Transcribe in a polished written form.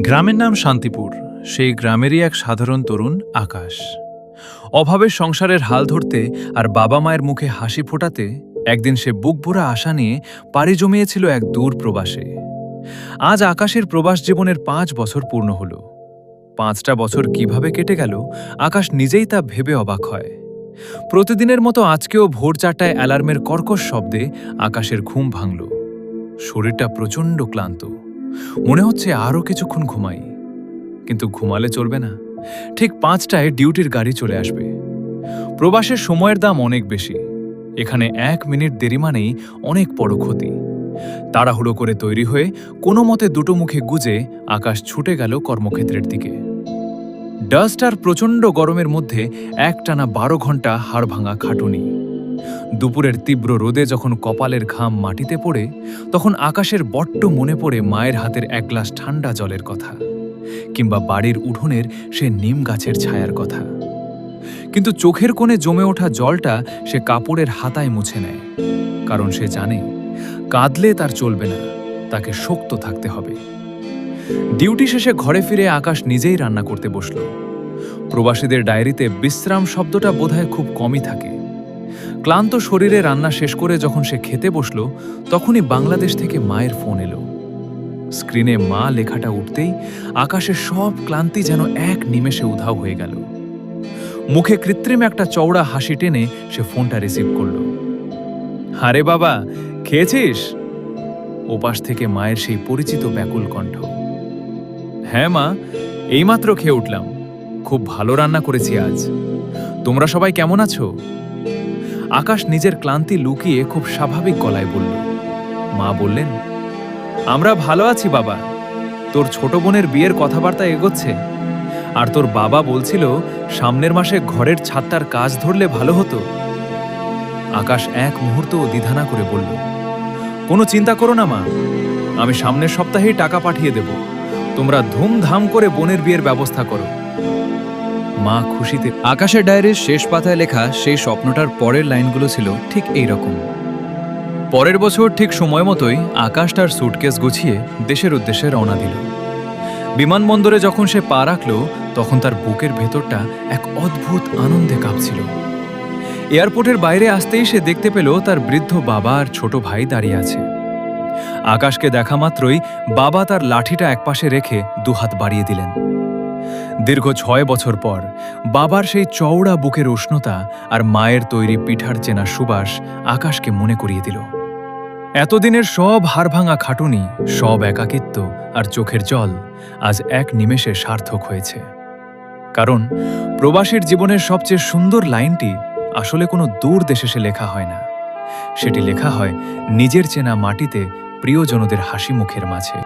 গ্রামের নাম শান্তিপুর। সেই গ্রামেরই এক সাধারণ তরুণ আকাশ। অভাবের সংসারের হাল ধরতে আর বাবা মায়ের মুখে হাসি ফোটাতে একদিন সে বুকভরা আশা নিয়ে পাড়ি জমিয়েছিল এক দূর প্রবাসে। আজ আকাশের প্রবাস জীবনের ৫ বছর পূর্ণ হল। ৫টা বছর কিভাবে কেটে গেল আকাশ নিজেই তা ভেবে অবাক হয়। প্রতিদিনের মতো আজকেও ভোর ৪টায় অ্যালার্মের কর্কশ শব্দে আকাশের ঘুম ভাঙল। শরীরটা প্রচণ্ড ক্লান্ত, মনে হচ্ছে আরও কিছুক্ষণ ঘুমাই। কিন্তু ঘুমালে চলবে না, ঠিক ৫টায় ডিউটির গাড়ি চলে আসবে। প্রবাসের সময়ের দাম অনেক বেশি। এখানে ১ মিনিট দেরি মানেই অনেক বড় ক্ষতি। তাড়াহুড়ো করে তৈরি হয়ে কোনো মতে দুটো মুখে গুজে আকাশ ছুটে গেল কর্মক্ষেত্রের দিকে। ডাস্ট আর প্রচণ্ড গরমের মধ্যে একটানা ১২ ঘন্টা হাড়ভাঙা খাটুনি। দুপুরের তীব্র রোদে যখন কপালের ঘাম মাটিতে পড়ে, তখন আকাশের বড্ড মনে পড়ে মায়ের হাতের এক গ্লাস ঠান্ডা জলের কথা, কিংবা বাড়ির উঠোনের সে নিম গাছের ছায়ার কথা। কিন্তু চোখের কোণে জমে ওঠা জলটা সে কাপড়ের হাতায় মুছে নেয়, কারণ সে জানে কাঁদলে তার চলবে না, তাকে শক্ত থাকতে হবে। ডিউটি শেষে ঘরে ফিরে আকাশ নিজেই রান্না করতে বসল। প্রবাসীদের ডায়েরিতে বিশ্রাম শব্দটা বোধহয় খুব কমই থাকে। ক্লান্ত শরীরে রান্না শেষ করে যখন সে খেতে বসল, তখনই বাংলাদেশ থেকে মায়ের ফোন এলো। স্ক্রিনে মা লেখাটা উঠতেই আকাশের সব ক্লান্তি যেন এক নিমেষে উধাও হয়ে গেল। মুখে কৃত্রিম একটা চওড়া হাসি টেনে সে ফোনটা রিসিভ করল। আরে বাবা, খেয়েছিস? ওপাশ থেকে মায়ের সেই পরিচিত ব্যাকুল কণ্ঠ। হ্যাঁ মা, এইমাত্র খেয়ে উঠলাম। খুব ভালো রান্না করেছি আজ। তোমরা সবাই কেমন আছো? আকাশ নিজের ক্লান্তি লুকিয়ে খুব স্বাভাবিক গলায় বলল। মা বললেন, আমরা ভালো আছি বাবা। তোর ছোট বোনের বিয়ের কথাবার্তা এগোচ্ছে, আর তোর বাবা বলছিল সামনের মাসে ঘরের ছাদটার কাজ ধরলে ভালো হতো। আকাশ এক মুহূর্তও দ্বিধা না করে বলল, কোনো চিন্তা করো না মা, আমি সামনের সপ্তাহেই টাকা পাঠিয়ে দেব। তোমরা ধুমধাম করে বোনের বিয়ের ব্যবস্থা করো। মা খুশিতে। আকাশের ডায়েরির শেষ পাতায় লেখা সেই স্বপ্নটার পরের লাইনগুলো ছিল ঠিক এই রকম। পরের বছর ঠিক সময় মতোই আকাশ তার সুটকেস গুছিয়ে দেশের উদ্দেশ্যে রওনা দিল। বিমানবন্দরে যখন সে পা রাখল, তখন তার বুকের ভেতরটা এক অদ্ভুত আনন্দে কাঁপছিল। এয়ারপোর্টের বাইরে আসতেই সে দেখতে পেল তার বৃদ্ধ বাবা আর ছোট ভাই দাঁড়িয়ে আছে। আকাশকে দেখা মাত্রই বাবা তার লাঠিটা একপাশে রেখে দুহাত বাড়িয়ে দিলেন। দীর্ঘ ৬ বছর পর বাবার সেই চওড়া বুকের উষ্ণতা আর মায়ের তৈরি পিঠার চেনা সুবাস আকাশকে মনে করিয়ে দিল। এতদিনের সব হাড়ভাঙা খাটুনি, সব একাকিত্ব আর চোখের জল আজ এক নিমেষে সার্থক হয়েছে। কারণ প্রবাসীর জীবনের সবচেয়ে সুন্দর লাইনটি আসলে কোনো দূর দেশে সে লেখা হয় না, সেটি লেখা হয় নিজের চেনা মাটিতে প্রিয়জনদের হাসি মুখের মাঝে।